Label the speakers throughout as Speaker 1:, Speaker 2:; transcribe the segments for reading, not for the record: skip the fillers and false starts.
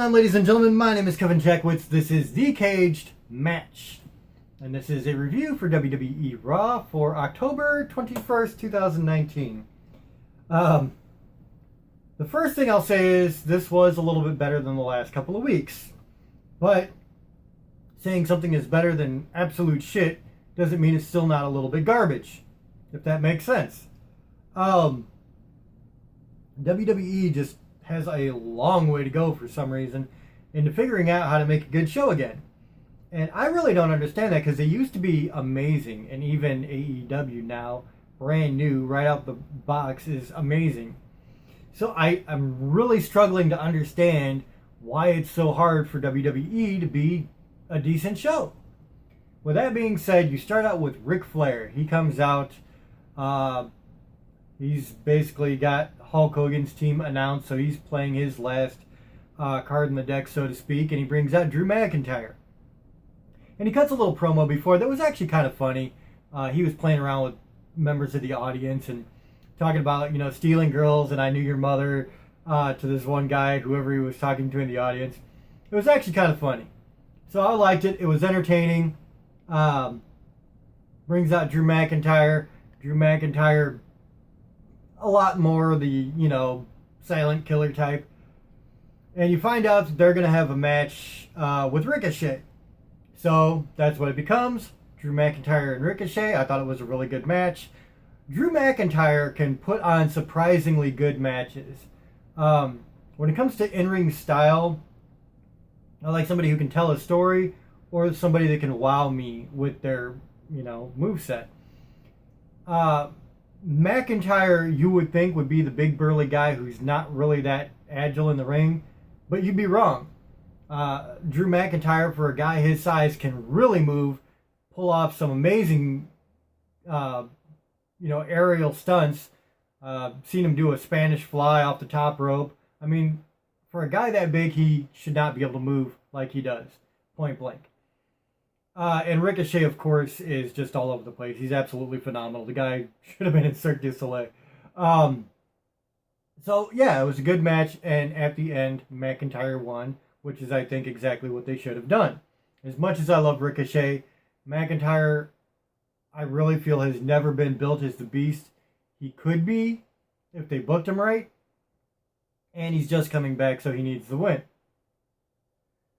Speaker 1: on, ladies and gentlemen? My name is Kevin Checkwitz. This is The Kaged Match. And this is a review for WWE Raw for October 21st, 2019. The first thing I'll say is this was a little bit better than the last couple of weeks. But saying something is better than absolute shit doesn't mean it's still not a little bit garbage, if that makes sense. WWE just has a long way to go for some reason into figuring out how to make a good show again. And I really don't understand that, because they used to be amazing, and even AEW now, brand new, right out the box, is amazing. So I'm really struggling to understand why it's so hard for WWE to be a decent show. With that being said, you start out with Ric Flair. He comes out, he's basically got Hulk Hogan's team announced, so he's playing his last card in the deck, so to speak, and he brings out Drew McIntyre. And he cuts a little promo before that was actually kind of funny. He was playing around with members of the audience and talking about, stealing girls and I knew your mother to this one guy, whoever he was talking to in the audience. It was actually kind of funny. So I liked it. It was entertaining. Brings out Drew McIntyre. Drew McIntyre, a lot more the, silent killer type. And you find out that they're going to have a match with Ricochet. So that's what it becomes. Drew McIntyre and Ricochet. I thought it was a really good match. Drew McIntyre can put on surprisingly good matches. When it comes to in-ring style, I like somebody who can tell a story or somebody that can wow me with their, moveset. McIntyre, you would think, would be the big burly guy who's not really that agile in the ring, but you'd be wrong. Drew McIntyre, for a guy his size, can really move, pull off some amazing, aerial stunts. Seen him do a Spanish fly off the top rope. I mean, for a guy that big, he should not be able to move like he does, point blank. And Ricochet, of course, is just all over the place. He's absolutely phenomenal. The guy should have been in Cirque du Soleil. So, yeah, it was a good match, and at the end, McIntyre won, which is, I think, exactly what they should have done. As much as I love Ricochet, McIntyre, I really feel, has never been built as the beast he could be if they booked him right. And he's just coming back, so he needs the win.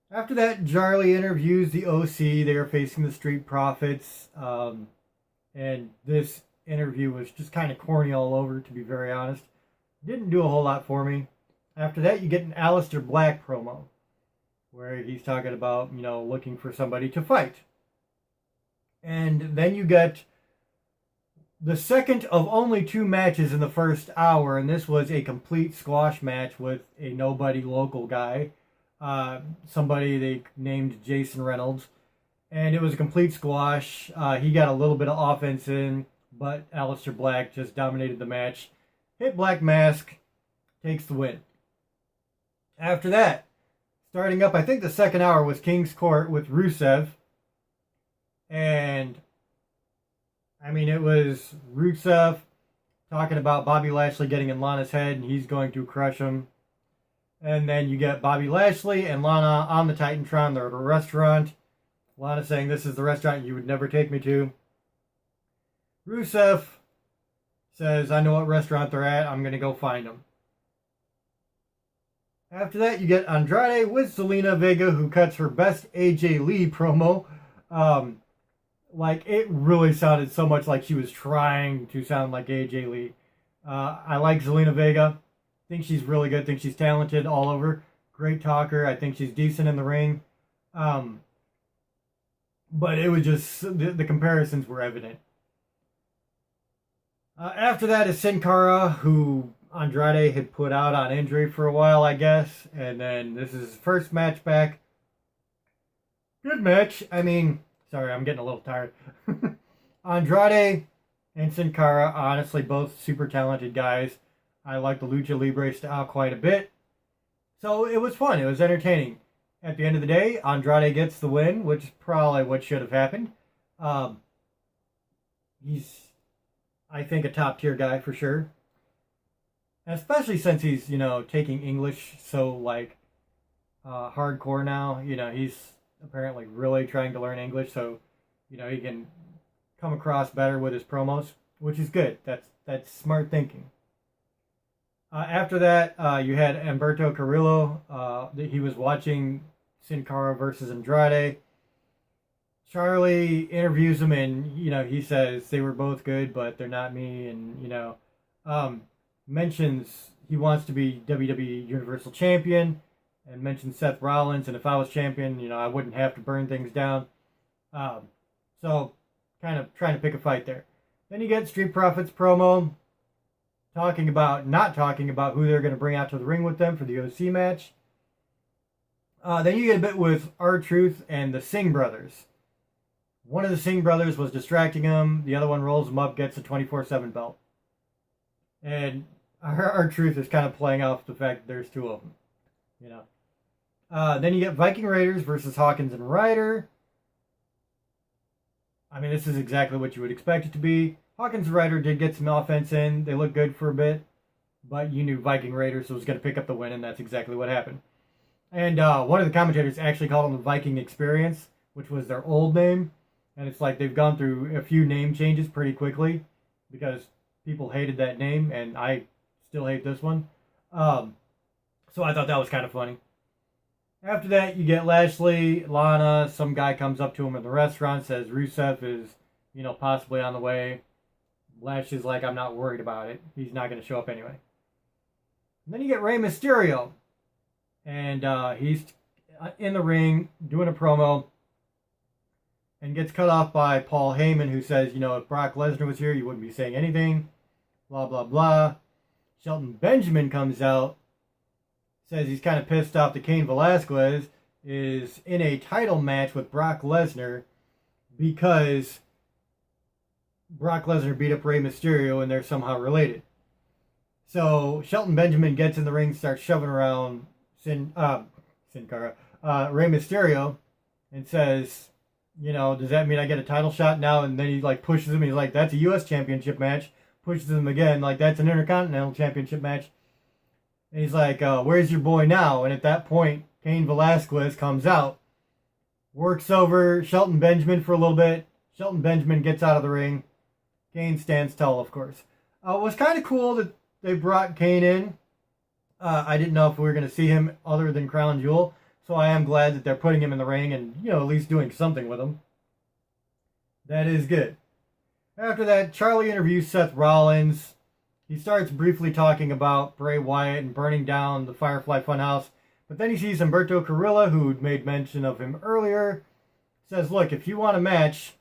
Speaker 1: After that, Charlie interviews the OC. They are facing the Street Profits. And this interview was just kind of corny all over, to be very honest. Didn't do a whole lot for me. After that, you get an Alistair Black promo, where he's talking about, looking for somebody to fight. And then you get the second of only 2 matches in the first hour, and this was a complete squash match with a nobody local guy. Somebody they named Jason Reynolds. And it was a complete squash. He got a little bit of offense in, but Alistair Black just dominated the match. Hit Black Mask, takes the win. After that, starting up, I think the second hour was King's Court with Rusev. And, it was Rusev talking about Bobby Lashley getting in Lana's head, and he's going to crush him. And then you get Bobby Lashley and Lana on the Titantron. They're at a restaurant. Lana saying, "This is the restaurant you would never take me to." Rusev says, "I know what restaurant they're at. I'm going to go find them." After that, you get Andrade with Selena Vega, who cuts her best AJ Lee promo. It really sounded so much like she was trying to sound like AJ Lee. I like Selena Vega. Think she's really good. Think she's talented all over. Great talker. I think she's decent in the ring. But it was just, the comparisons were evident. After that is Sin Cara, who Andrade had put out on injury for a while, I guess. And then this is his first match back. Good match. Sorry, I'm getting a little tired. Andrade and Sin Cara, honestly, both super talented guys. I like the Lucha Libre style quite a bit. So it was fun. It was entertaining. At the end of the day, Andrade gets the win, which is probably what should have happened. He's, I think, a top-tier guy for sure. Especially since he's, taking English so, hardcore now. He's apparently really trying to learn English, so he can come across better with his promos, which is good. That's smart thinking. After that, you had Humberto Carrillo. He was watching Sin Cara versus Andrade. Charlie interviews him, and he says they were both good, but they're not me. And mentions he wants to be WWE Universal Champion, and mentions Seth Rollins. And if I was champion, I wouldn't have to burn things down. So kind of trying to pick a fight there. Then you get Street Profits promo, not talking about who they're going to bring out to the ring with them for the OC match. Then you get a bit with R-Truth and the Singh brothers. One of the Singh brothers was distracting him. The other one rolls him up, gets a 24/7 belt. And R-Truth is kind of playing off the fact that there's two of them. Then you get Viking Raiders versus Hawkins and Ryder. I mean, this is exactly what you would expect it to be. Hawkins and Ryder did get some offense in. They looked good for a bit. But you knew Viking Raiders was going to pick up the win, and that's exactly what happened. And one of the commentators actually called them the Viking Experience, which was their old name. And it's like they've gone through a few name changes pretty quickly because people hated that name, and I still hate this one. So I thought that was kind of funny. After that, you get Lashley, Lana. Some guy comes up to him in the restaurant, says Rusev is, possibly on the way. Lashley's like, I'm not worried about it. He's not going to show up anyway. And then you get Rey Mysterio. And he's in the ring doing a promo and gets cut off by Paul Heyman, who says, if Brock Lesnar was here, you wouldn't be saying anything. Blah, blah, blah. Shelton Benjamin comes out, says he's kind of pissed off that Cain Velasquez is in a title match with Brock Lesnar because Brock Lesnar beat up Rey Mysterio and they're somehow related. So Shelton Benjamin gets in the ring, starts shoving around Rey Mysterio, and says, does that mean I get a title shot now? And then he pushes him. He's like, that's a U.S. Championship match. Pushes him again, like that's an Intercontinental Championship match. And he's like, where's your boy now? And at that point, Cain Velasquez comes out, works over Shelton Benjamin for a little bit. Shelton Benjamin gets out of the ring. Cain stands tall, of course. It was kind of cool that they brought Cain in. I didn't know if we were going to see him other than Crown Jewel. So I am glad that they're putting him in the ring and, at least doing something with him. That is good. After that, Charlie interviews Seth Rollins. He starts briefly talking about Bray Wyatt and burning down the Firefly Funhouse. But then he sees Humberto Carrillo, who'd made mention of him earlier. Says, look, if you want a match,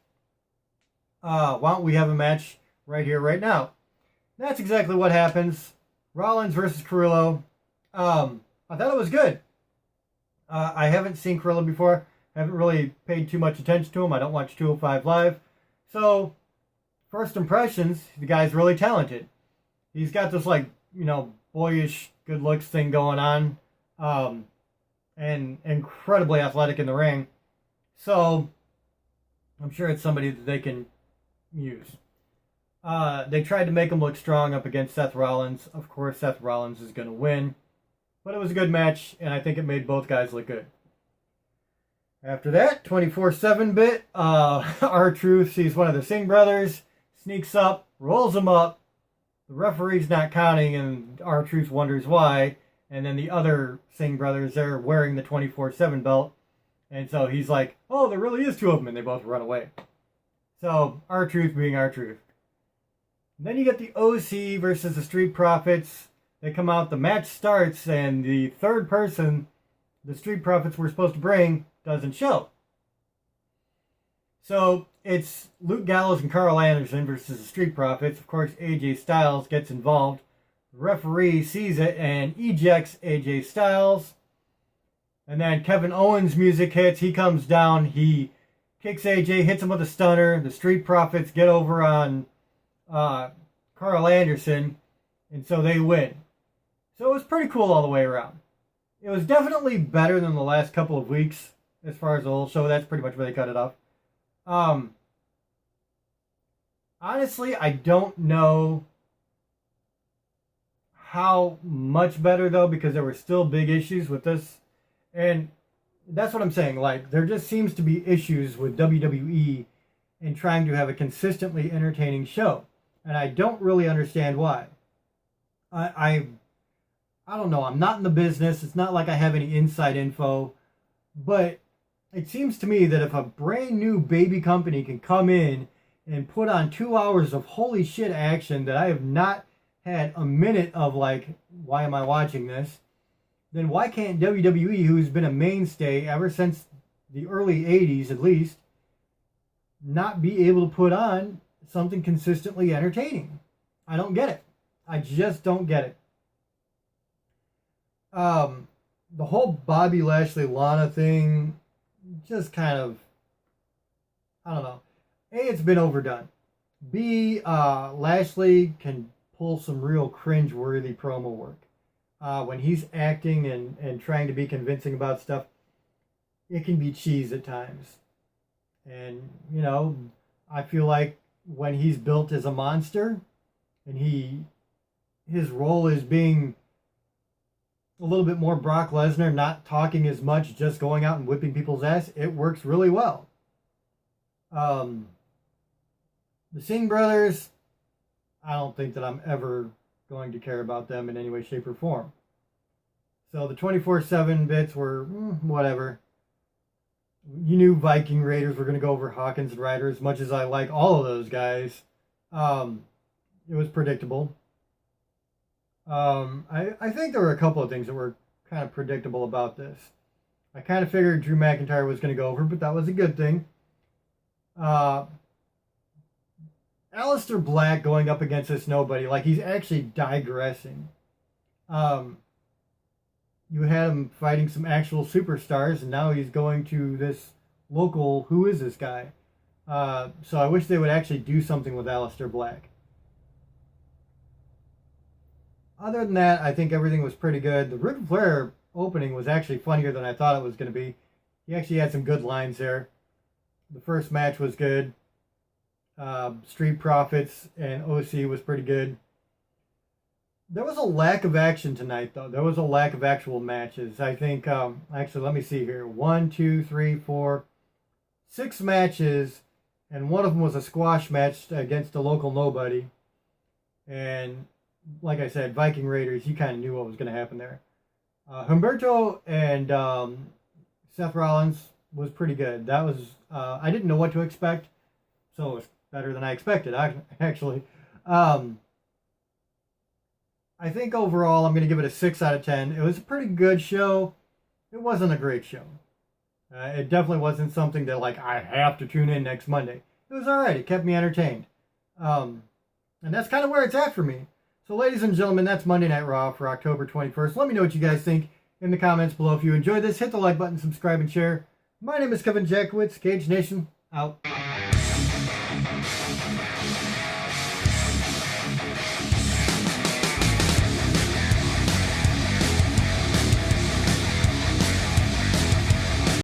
Speaker 1: why don't we have a match right here, right now? That's exactly what happens. Rollins versus Carrillo. I thought it was good. I haven't seen Carrillo before. I haven't really paid too much attention to him. I don't watch 205 Live. So, first impressions, the guy's really talented. He's got this, boyish good looks thing going on. And incredibly athletic in the ring. So, I'm sure it's somebody that they can use. They tried to make him look strong up against Seth Rollins. Of course, Seth Rollins is going to win. But it was a good match, and I think it made both guys look good. After that, 24/7 bit, R-Truth sees one of the Singh brothers, sneaks up, rolls him up. The referee's not counting, and R-Truth wonders why. And then the other Singh brothers, they're wearing the 24/7 belt. And so he's like, oh, there really is two of them, and they both run away. So, R-Truth being R-Truth. Then you get the OC versus the Street Profits. They come out, the match starts, and the third person the Street Profits were supposed to bring doesn't show. So it's Luke Gallows and Carl Anderson versus the Street Profits. Of course, AJ Styles gets involved. The referee sees it and ejects AJ Styles. And then Kevin Owens' music hits. He comes down. He kicks AJ, hits him with a stunner. The Street Profits get over on Carl Anderson. And so they win. So it was pretty cool all the way around. It was definitely better than the last couple of weeks as far as the whole show. That's pretty much where they cut it off. Honestly, I don't know how much better, though, because there were still big issues with this And that's what I'm saying. Like, there just seems to be issues with WWE in trying to have a consistently entertaining show. And I don't really understand why. I don't know. I'm not in the business. It's not like I have any inside info. But it seems to me that if a brand new baby company can come in and put on 2 hours of holy shit action that I have not had a minute of, like, why am I watching this? Then why can't WWE, who's been a mainstay ever since the early 80s at least, not be able to put on something consistently entertaining? I don't get it. I just don't get it. The whole Bobby Lashley Lana thing just kind of, I don't know. A, it's been overdone. B, Lashley can pull some real cringe-worthy promo work. When he's acting and trying to be convincing about stuff, it can be cheese at times. And, you know, I feel like when he's built as a monster and his role is being a little bit more Brock Lesnar, not talking as much, just going out and whipping people's ass, it works really well. The Singh brothers, I don't think that I'm ever going to care about them in any way, shape, or form. So the 24/7 bits were whatever. You knew Viking Raiders were going to go over Hawkins and Ryder. As much as I like all of those guys, it was predictable. I think there were a couple of things that were kind of predictable about this. I kind of figured Drew McIntyre was going to go over, but that was a good thing. Alistair Black going up against this nobody, like he's actually digressing. You had him fighting some actual superstars, and now he's going to this local, who is this guy? So I wish they would actually do something with Alistair Black. Other than that, I think everything was pretty good. The Ric Flair opening was actually funnier than I thought it was going to be. He actually had some good lines there. The first match was good. Street Profits and OC was pretty good. There was a lack of action tonight, though. There was a lack of actual matches. I think, actually, let me see here. 1, 2, 3, 4, 6 matches, and one of them was a squash match against a local nobody. And like I said, Viking Raiders, you kind of knew what was going to happen there. Humberto and Seth Rollins was pretty good. That was, I didn't know what to expect, so it was better than I expected, actually. I think overall I'm going to give it a 6 out of 10. It was a pretty good show. It wasn't a great show. It definitely wasn't something that, like, I have to tune in next Monday. It was alright. It kept me entertained. And that's kind of where it's at for me. So, ladies and gentlemen, that's Monday Night Raw for October 21st. Let me know what you guys think in the comments below. If you enjoyed this, hit the like button, subscribe, and share. My name is Kevin Jackowitz. Kaged Nation, out.